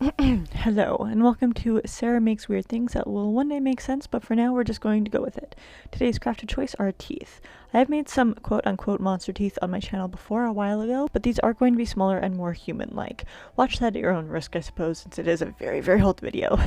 Hello, and welcome to Sarah Makes Weird Things that will one day make sense, but for now we're just going to go with it. Today's craft of choice are teeth. I have made some quote-unquote monster teeth on my channel before a while ago, but these are going to be smaller and more human-like. Watch that at your own risk, I suppose, since it is a very, very old video.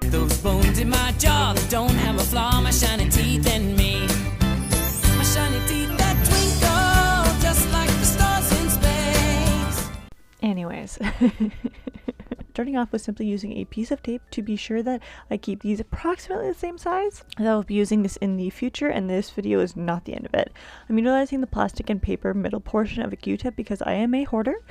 Those bones in my jaw that don't have a flaw, my shiny teeth and me. My shiny teeth that twinkle just like the stars in space. Anyways, starting off with simply using a piece of tape to be sure that I keep these approximately the same size. I will be using this in the future, and this video is not the end of it. I'm utilizing the plastic and paper middle portion of a Q-tip because I am a hoarder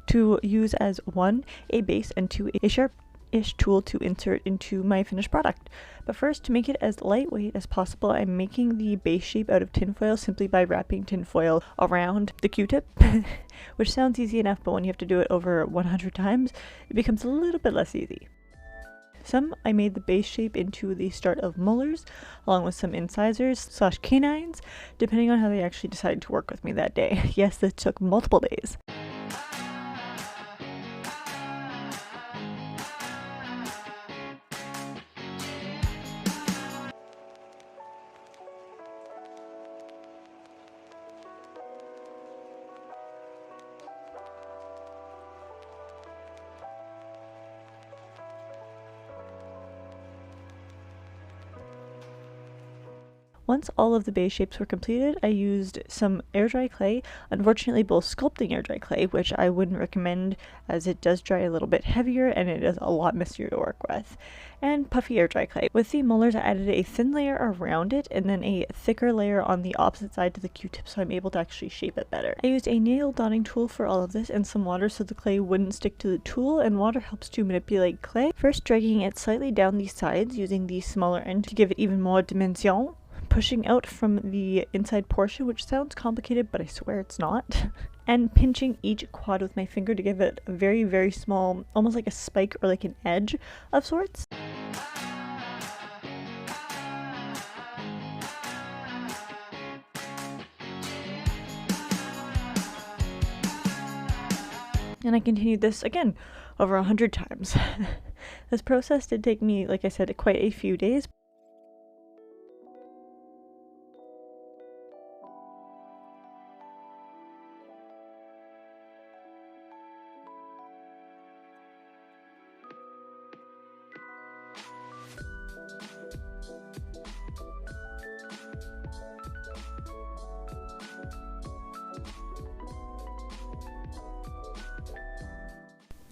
to use as 1, a base, and 2, a sharp-ish tool to insert into my finished product. But first, to make it as lightweight as possible, I'm making the base shape out of tinfoil simply by wrapping tinfoil around the Q-tip, which sounds easy enough, but when you have to do it over 100 times, it becomes a little bit less easy. I made the base shape into the start of molars, along with some incisors / canines, depending on how they actually decided to work with me that day. Yes, this took multiple days. Once all of the base shapes were completed, I used some air dry clay, unfortunately both sculpting air dry clay, which I wouldn't recommend as it does dry a little bit heavier and it is a lot messier to work with, and puffy air dry clay. With the molars, I added a thin layer around it and then a thicker layer on the opposite side to the Q-tip so I'm able to actually shape it better. I used a nail dotting tool for all of this and some water so the clay wouldn't stick to the tool, and water helps to manipulate clay, first dragging it slightly down the sides using the smaller end to give it even more dimension, pushing out from the inside portion, which sounds complicated, but I swear it's not, and pinching each quad with my finger to give it a very, very small, almost like a spike or like an edge of sorts. And I continued this again over 100 times. This process did take me, like I said, quite a few days.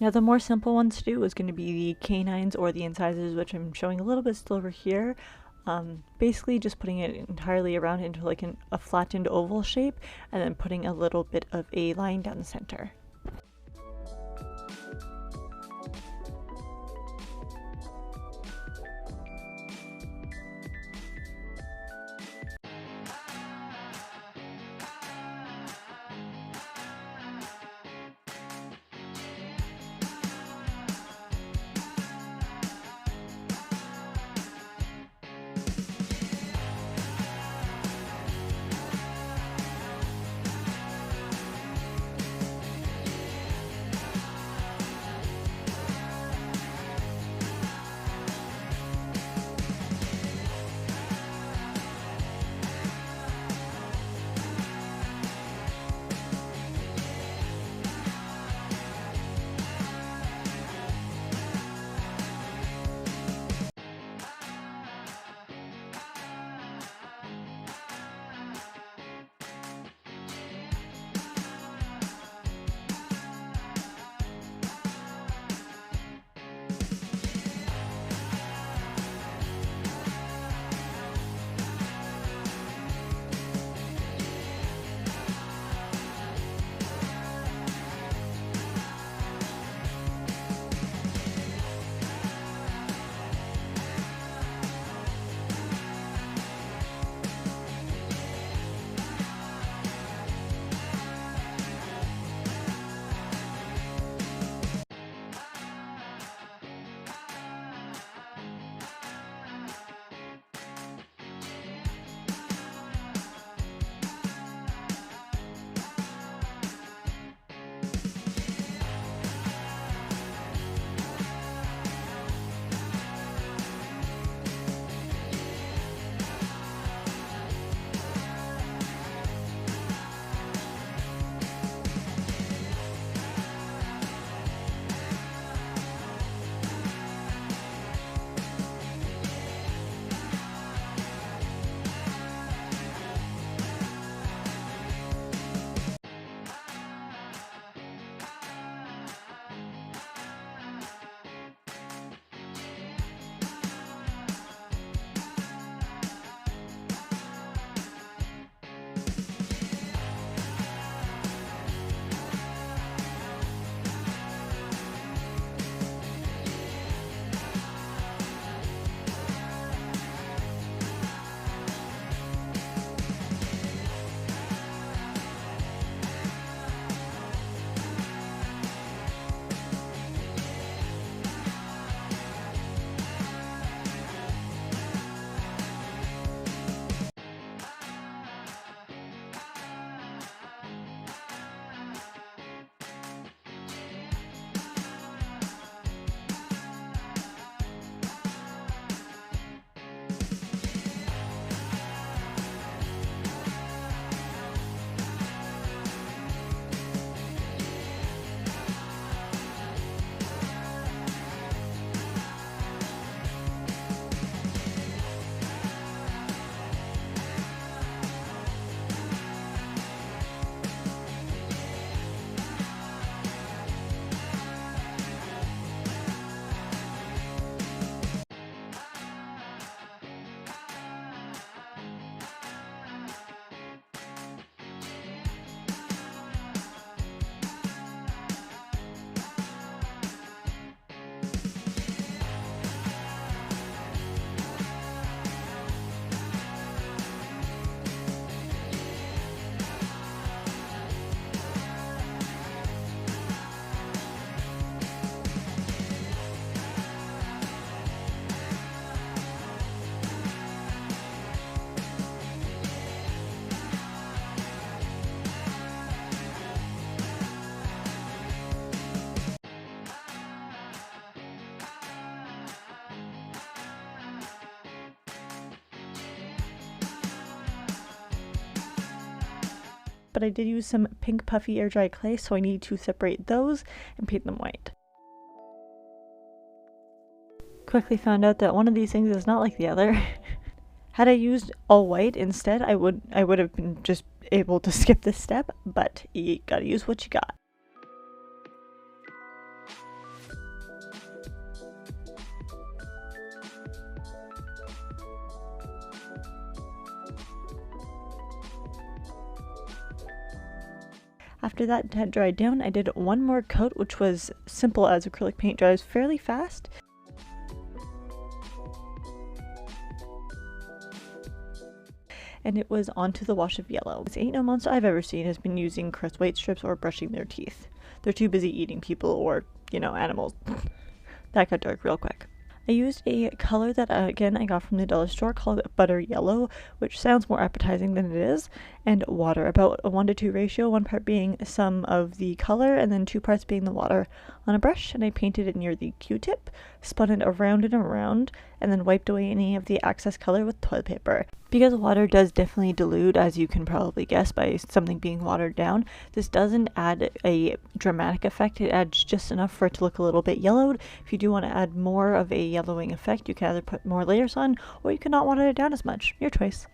Now the more simple ones to do is going to be the canines or the incisors, which I'm showing a little bit still over here. Basically just putting it entirely around into like a flattened oval shape and then putting a little bit of a line down the center. but I did use some pink puffy air dry clay, so I need to separate those and paint them white. Quickly found out that one of these things is not like the other. Had I used all white instead, I would have been just able to skip this step, but you gotta use what you got. After that had dried down, I did one more coat, which was simple as acrylic paint dries fairly fast. And it was onto the wash of yellow. This ain't no monster I've ever seen has been using crust white strips or brushing their teeth. They're too busy eating people or, you know, animals. That got dark real quick. I used a color that, again, I got from the dollar store called Butter Yellow, which sounds more appetizing than it is, and water, about a 1:2 ratio, 1 part being some of the color and then 2 parts being the water on a brush, and I painted it near the Q-tip, spun it around and around, and then wiped away any of the excess color with toilet paper. Because water does definitely dilute, as you can probably guess by something being watered down, this doesn't add a dramatic effect. It adds just enough for it to look a little bit yellowed. If you do want to add more of a yellowing effect, you can either put more layers on, or you can not water it down as much. Your choice.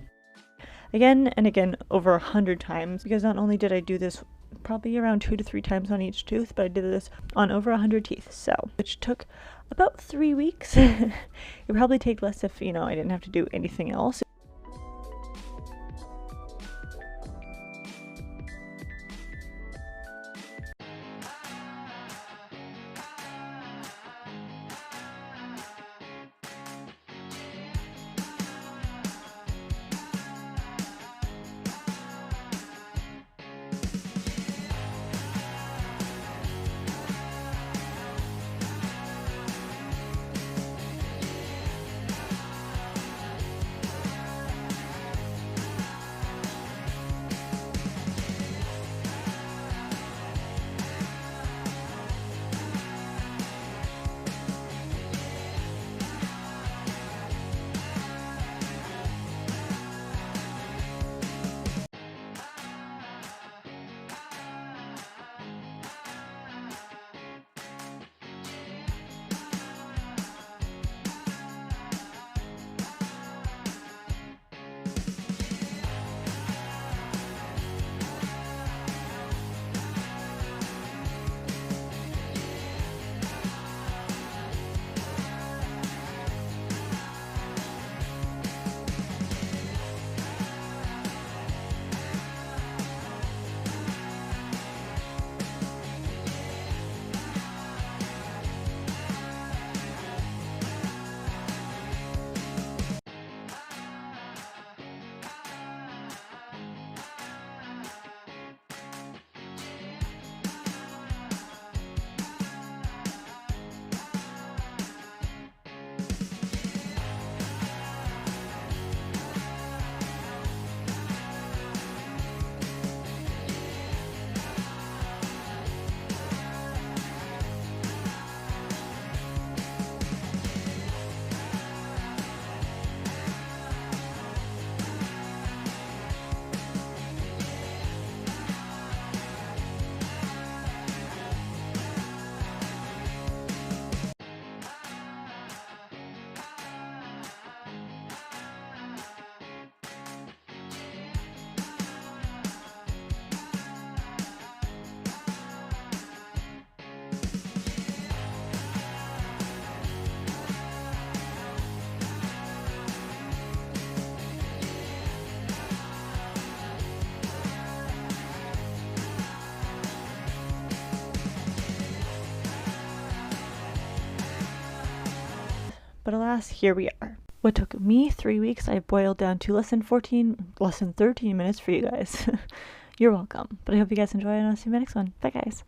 Again and again, over 100 times, because not only did I do this probably around 2 to 3 times on each tooth, but I did this on over 100 teeth, so, which took about 3 weeks. It would probably take less if, you know, I didn't have to do anything else. But alas, here we are. What took me 3 weeks, I boiled down to less than 13 minutes for you guys. You're welcome. But I hope you guys enjoy, and I'll see you in my next one. Bye, guys.